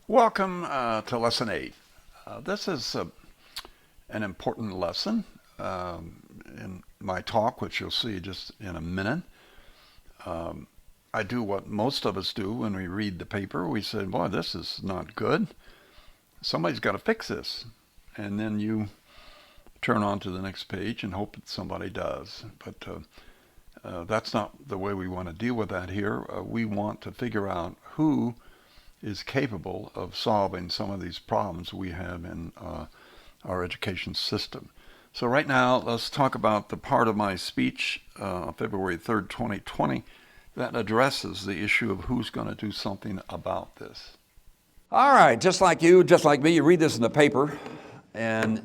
Welcome to Lesson 8. This is an important lesson in my talk, which you'll see just in a minute. I do what most of us do when we read the paper. We say, boy, this is not good. Somebody's got to fix this. And then you turn on to the next page and hope that somebody does. But that's not the way we want to deal with that here. We want to figure out who is capable of solving some of these problems we have in our education system. So right now, let's talk about the part of my speech, February 3rd, 2020, that addresses the issue of who's going to do something about this. All right, just like you, just like me, you read this in the paper, and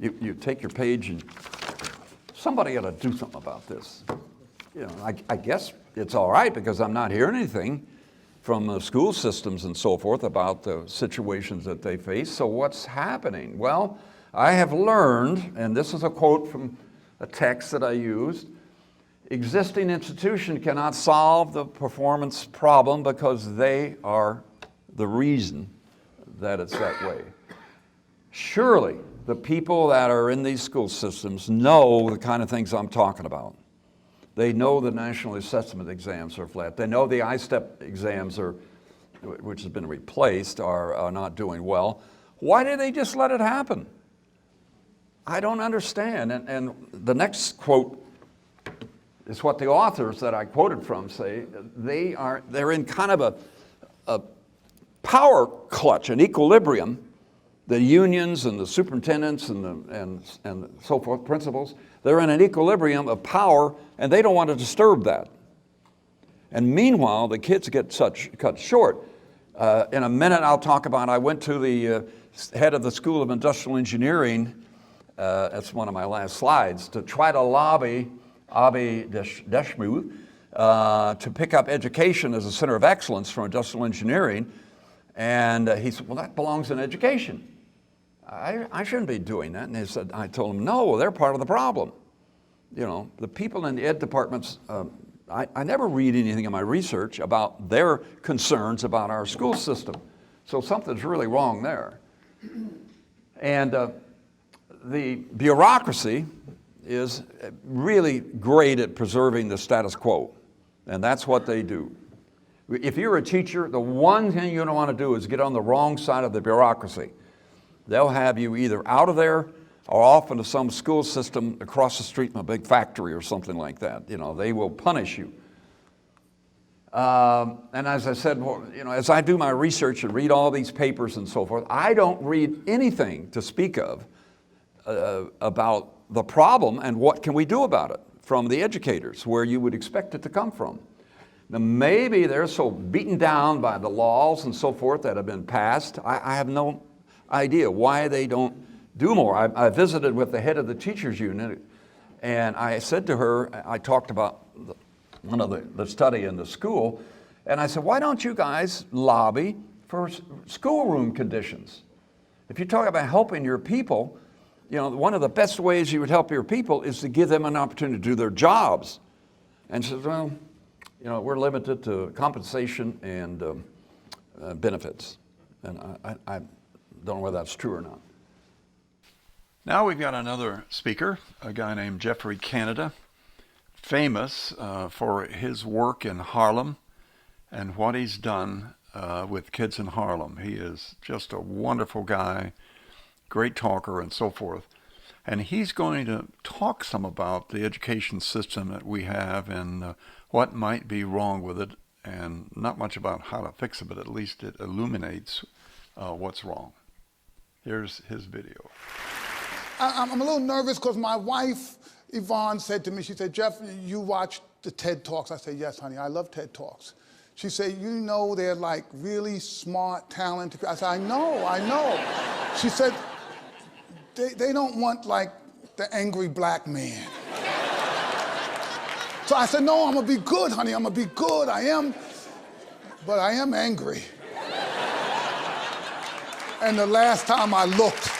you take your page, and somebody ought to do something about this. You know, I guess it's all right because I'm not hearing anything from the school systems and so forth about the situations that they face. So what's happening? Well, I have learned, and this is a quote from a text that I used, existing institutions cannot solve the performance problem because they are the reason that it's that way. Surely the people that are in these school systems know the kind of things I'm talking about. They know the national assessment exams are flat. They know the I-STEP exams which has been replaced, are not doing well. Why do they just let it happen? I don't understand. And the next quote is what the authors that I quoted from say. They're in kind of a power clutch, an equilibrium. The unions and the superintendents and so forth, principals, they're in an equilibrium of power, and they don't want to disturb that. And meanwhile, the kids get cut short. In a minute, I'll talk about, I went to the head of the School of Industrial Engineering, that's one of my last slides, to try to lobby Avi Deshmuth to pick up education as a center of excellence for industrial engineering. And he said, well, that belongs in education. I shouldn't be doing that. And I told him, no, they're part of the problem. You know, the people in the ed departments, I never read anything in my research about their concerns about our school system. So something's really wrong there. And the bureaucracy is really great at preserving the status quo. And that's what they do. If you're a teacher, the one thing you don't want to do is get on the wrong side of the bureaucracy. They'll have you either out of there or off into some school system across the street in a big factory or something like that. You know, they will punish you. And as I said, well, you know, as I do my research and read all these papers and so forth, I don't read anything to speak of about the problem and what can we do about it from the educators, where you would expect it to come from. Now, maybe they're so beaten down by the laws and so forth that have been passed. I have no idea why they don't do more. I visited with the head of the teachers union, and I said to her, I talked about one of the study in the school, and I said, why don't you guys lobby for schoolroom conditions? If you talk about helping your people, you know, one of the best ways you would help your people is to give them an opportunity to do their jobs. And she said, well, you know, we're limited to compensation and benefits. And I don't know whether that's true or not. Now we've got another speaker, a guy named Jeffrey Canada, famous for his work in Harlem and what he's done with kids in Harlem. He is just a wonderful guy, great talker and so forth. And he's going to talk some about the education system that we have and what might be wrong with it, and not much about how to fix it, but at least it illuminates what's wrong. Here's his video. I'm a little nervous because my wife, Yvonne, said to me, she said, Jeff, you watch the TED Talks? I said, yes, honey, I love TED Talks. She said, you know they're like really smart, talented. I said, I know. She said, they don't want like the angry black man. So I said, no, I'm gonna be good, honey, I'm gonna be good, I am, but I am angry. And the last time I looked,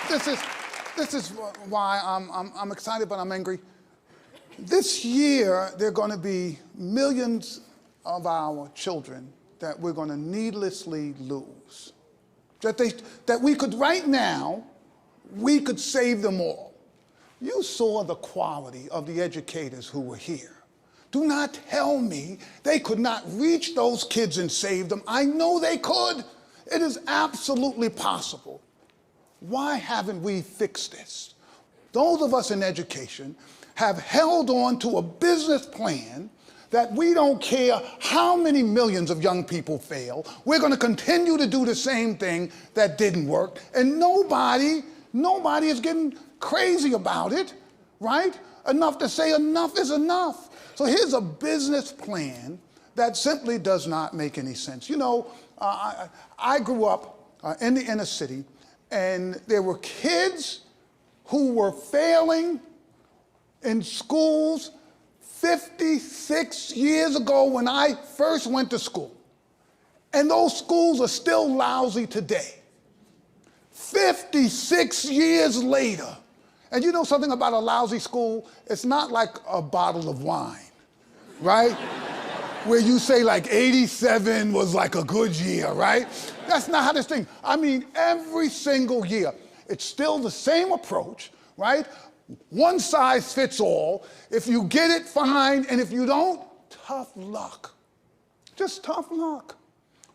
this is why I'm excited, but I'm angry. This year, there are going to be millions of our children that we're going to needlessly lose. That we could, right now, we could save them all. You saw the quality of the educators who were here. Do not tell me they could not reach those kids and save them. I know they could. It is absolutely possible. Why haven't we fixed this? Those of us in education have held on to a business plan that we don't care how many millions of young people fail. We're going to continue to do the same thing that didn't work. And nobody is getting crazy about it, right? Enough to say enough is enough. So here's a business plan that simply does not make any sense. You know, I grew up in the inner city, and there were kids who were failing in schools 56 years ago when I first went to school. And those schools are still lousy today. 56 years later. And you know something about a lousy school? It's not like a bottle of wine, right? Where you say like 87 was like a good year, right? That's not how this thing, I mean, every single year, it's still the same approach, right? One size fits all. If you get it, fine, and if you don't, tough luck. Just tough luck.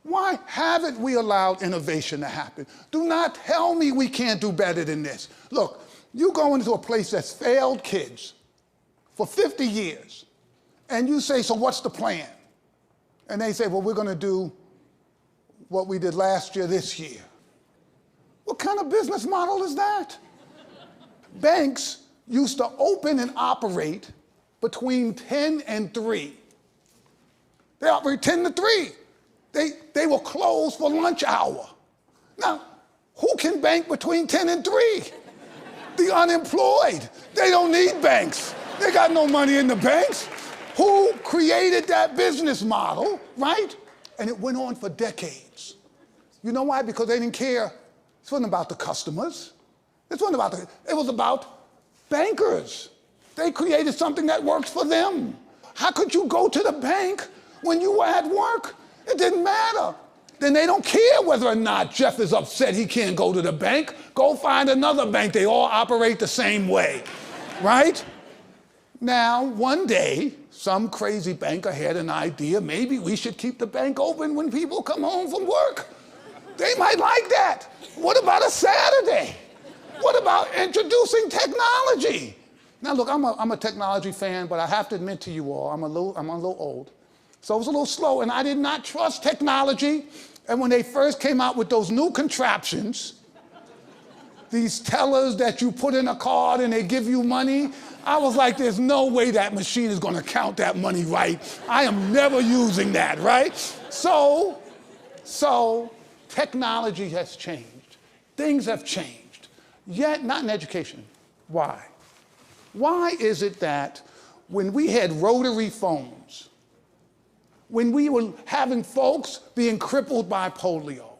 Why haven't we allowed innovation to happen? Do not tell me we can't do better than this. Look, you go into a place that's failed kids for 50 years, and you say, so what's the plan? And they say, well, we're going to do what we did last year this year. What kind of business model is that? Banks used to open and operate between 10 and 3. They operate 10 to 3. They will close for lunch hour. Now, who can bank between 10 and 3? The unemployed. They don't need banks. They got no money in the banks. Who created that business model, right? And it went on for decades. You know why? Because they didn't care. It wasn't about the customers. It was about bankers. They created something that works for them. How could you go to the bank when you were at work? It didn't matter. Then they don't care whether or not Jeff is upset he can't go to the bank. Go find another bank. They all operate the same way, right? Now, one day, some crazy banker had an idea. Maybe we should keep the bank open when people come home from work. They might like that. What about a Saturday? What about introducing technology? Now, look, I'm a technology fan, but I have to admit to you all, I'm a little old. So it was a little slow, and I did not trust technology. And when they first came out with those new contraptions, these tellers that you put in a card and they give you money, I was like, there's no way that machine is going to count that money right. I am never using that, right? So technology has changed. Things have changed. Yet not in education. Why? Why is it that when we had rotary phones, when we were having folks being crippled by polio,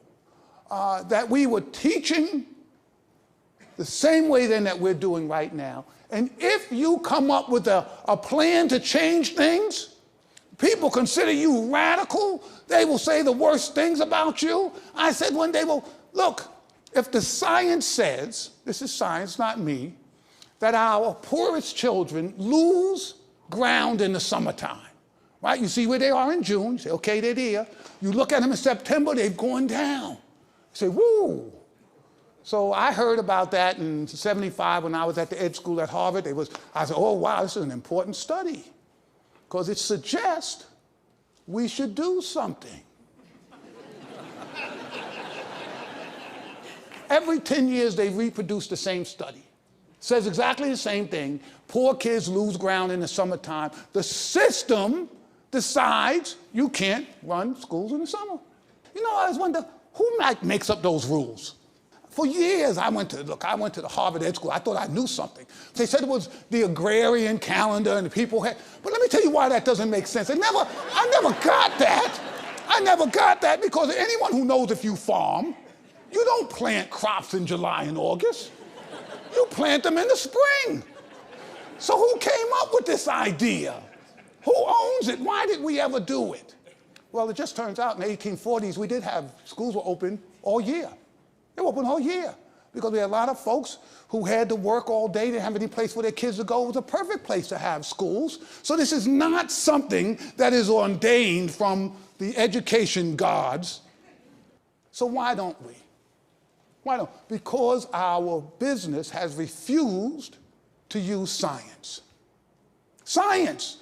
that we were teaching the same way then that we're doing right now? And if you come up with a plan to change things, people consider you radical. They will say the worst things about you. I said one day, well, look, if the science says, this is science, not me, that our poorest children lose ground in the summertime, right? You see where they are in June, you say, okay, they're there. You look at them in September, they've gone down. You say, woo. So I heard about that in '75 when I was at the ed school at Harvard. I said, oh, wow, this is an important study because it suggests we should do something. Every 10 years, they reproduce the same study. It says exactly the same thing. Poor kids lose ground in the summertime. The system decides you can't run schools in the summer. You know, I always wonder, who makes up those rules? For years, I went to the Harvard Ed School. I thought I knew something. They said it was the agrarian calendar and the people had, but let me tell you why that doesn't make sense. I never got that. I never got that because anyone who knows if you farm, you don't plant crops in July and August. You plant them in the spring. So who came up with this idea? Who owns it? Why did we ever do it? Well, it just turns out in the 1840s we did have, schools were open all year. They were open all year because we had a lot of folks who had to work all day, didn't have any place for their kids to go. It was a perfect place to have schools. So this is not something that is ordained from the education gods. So why don't we? Why don't? Because our business has refused to use science. Science.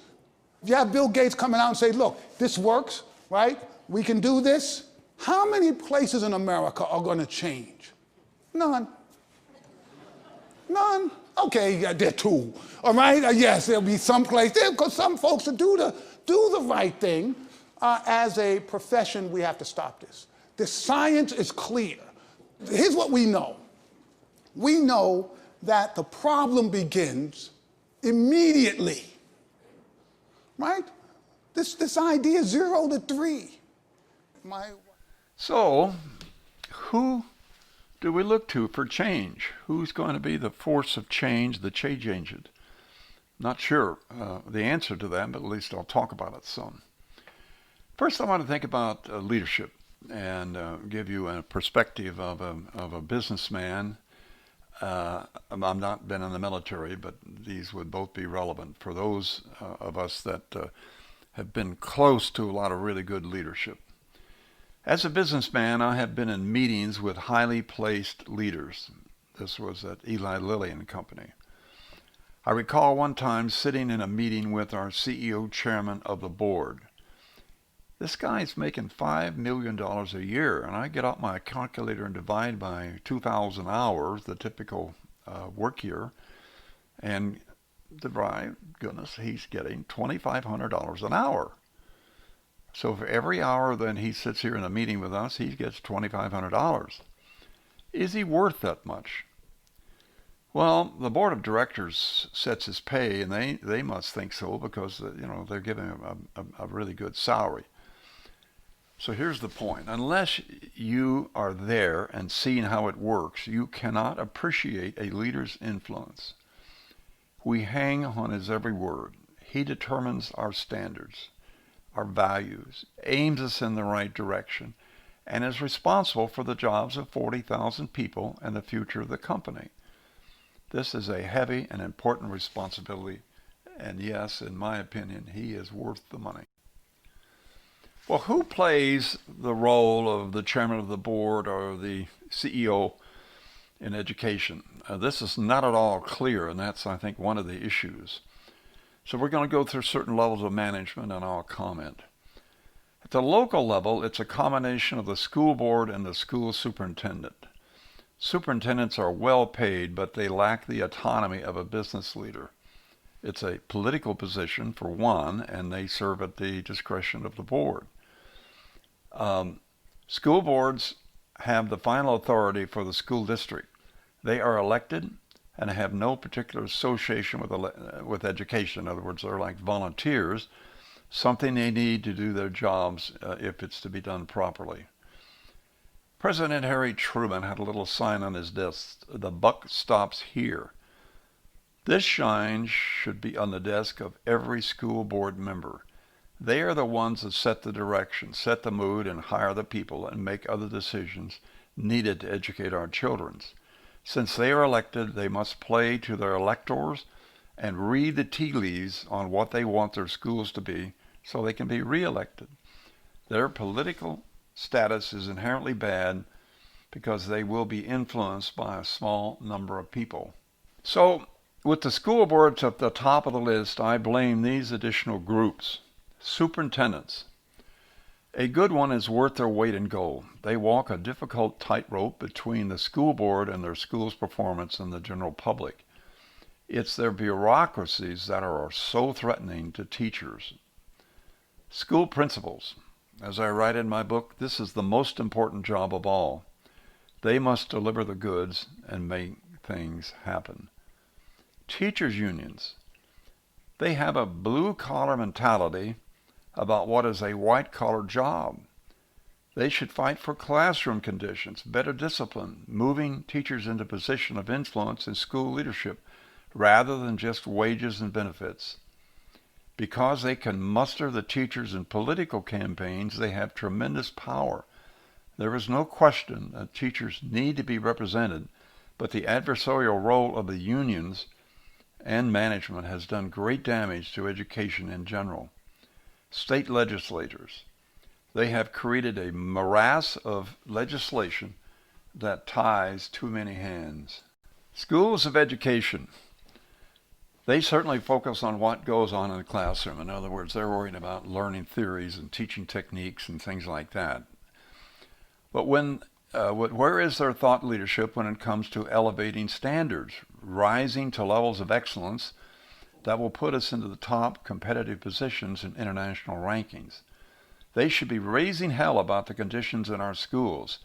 If you have Bill Gates coming out and say, look, this works, right? We can do this. How many places in America are going to change? None. None. Okay, yeah, there are two. All right? Yes, there'll be some place there because some folks will do the right thing. As a profession, we have to stop this. The science is clear. Here's what we know. We know that the problem begins immediately. Right? This idea 0 to 3. So, who do we look to for change? Who's going to be the force of change, the change agent? Not sure the answer to that, but at least I'll talk about it some. First, I want to think about leadership and give you a perspective of a businessman. I've not been in the military, but these would both be relevant for those of us that have been close to a lot of really good leadership. As a businessman, I have been in meetings with highly placed leaders. This was at Eli Lilly and Company. I recall one time sitting in a meeting with our CEO chairman of the board. This guy's making $5 million a year, and I get out my calculator and divide by 2,000 hours, the typical work year, and divide, goodness, he's getting $2,500 an hour. So for every hour then he sits here in a meeting with us, he gets $2,500. Is he worth that much? Well, the board of directors sets his pay, and they must think so because they're giving him a really good salary. So here's the point. Unless you are there and seeing how it works, you cannot appreciate a leader's influence. We hang on his every word. He determines our standards, our values, aims us in the right direction, and is responsible for the jobs of 40,000 people and the future of the company. This is a heavy and important responsibility, and yes, in my opinion, he is worth the money. Well, who plays the role of the chairman of the board or the CEO in education? This is not at all clear, and that's, I think, one of the issues. So we're going to go through certain levels of management, and I'll comment. At the local level, it's a combination of the school board and the school superintendent. Superintendents are well paid, but they lack the autonomy of a business leader. It's a political position, for one, and they serve at the discretion of the board. School boards have the final authority for the school district. They are elected and have no particular association with education. In other words, they're like volunteers, something they need to do their jobs if it's to be done properly. President Harry Truman had a little sign on his desk, "The buck stops here." This sign should be on the desk of every school board member. They are the ones that set the direction, set the mood, and hire the people and make other decisions needed to educate our children. Since they are elected, they must play to their electors and read the tea leaves on what they want their schools to be so they can be reelected. Their political status is inherently bad because they will be influenced by a small number of people. So, with the school boards at the top of the list, I blame these additional groups. Superintendents. A good one is worth their weight in gold. They walk a difficult tightrope between the school board and their school's performance and the general public. It's their bureaucracies that are so threatening to teachers. School principals. As I write in my book, this is the most important job of all. They must deliver the goods and make things happen. Teachers' unions. They have a blue-collar mentality about what is a white-collar job. They should fight for classroom conditions, better discipline, moving teachers into position of influence in school leadership, rather than just wages and benefits. Because they can muster the teachers in political campaigns, they have tremendous power. There is no question that teachers need to be represented, but the adversarial role of the unions and management has done great damage to education in general. State legislators, they have created a morass of legislation that ties too many hands. Schools of education, they certainly focus on what goes on in the classroom. In other words, they're worried about learning theories and teaching techniques and things like that. But where is their thought leadership when it comes to elevating standards, rising to levels of excellence that will put us into the top competitive positions in international rankings? They should be raising hell about the conditions in our schools.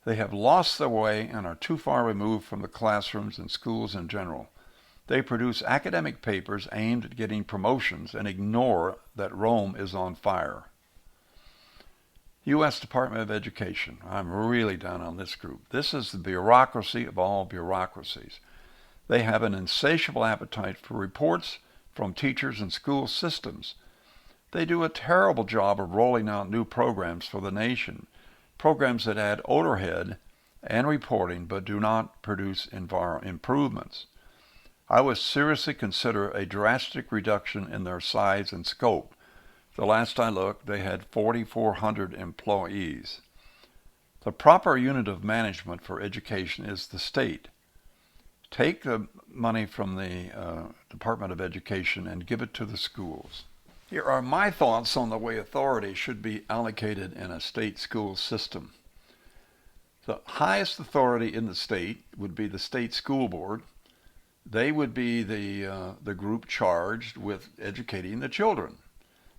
They have lost their way and are too far removed from the classrooms and schools in general. They produce academic papers aimed at getting promotions and ignore that Rome is on fire. U.S. Department of Education. I'm really down on this group. This is the bureaucracy of all bureaucracies. They have an insatiable appetite for reports from teachers and school systems. They do a terrible job of rolling out new programs for the nation, programs that add overhead and reporting but do not produce improvements. I would seriously consider a drastic reduction in their size and scope. The last I looked, they had 4,400 employees. The proper unit of management for education is the state. Take the money from the Department of Education and give it to the schools. Here are my thoughts on the way authority should be allocated in a state school system. The highest authority in the state would be the state school board. They would be the group charged with educating the children.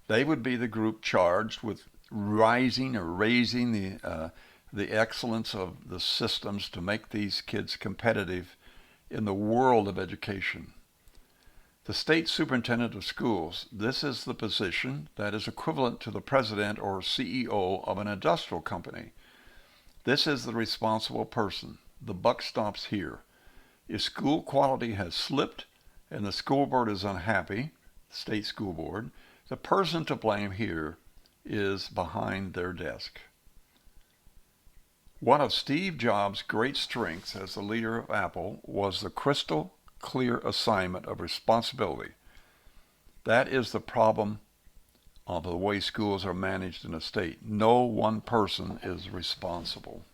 They would be the group charged with raising the excellence of the systems to make these kids competitive in the world of education. The state superintendent of schools, this is the position that is equivalent to the president or CEO of an industrial company. This is the responsible person. The buck stops here. If school quality has slipped and the school board is unhappy, the state school board, the person to blame here is behind their desk. One of Steve Jobs' great strengths as the leader of Apple was the crystal clear assignment of responsibility. That is the problem of the way schools are managed in a state. No one person is responsible.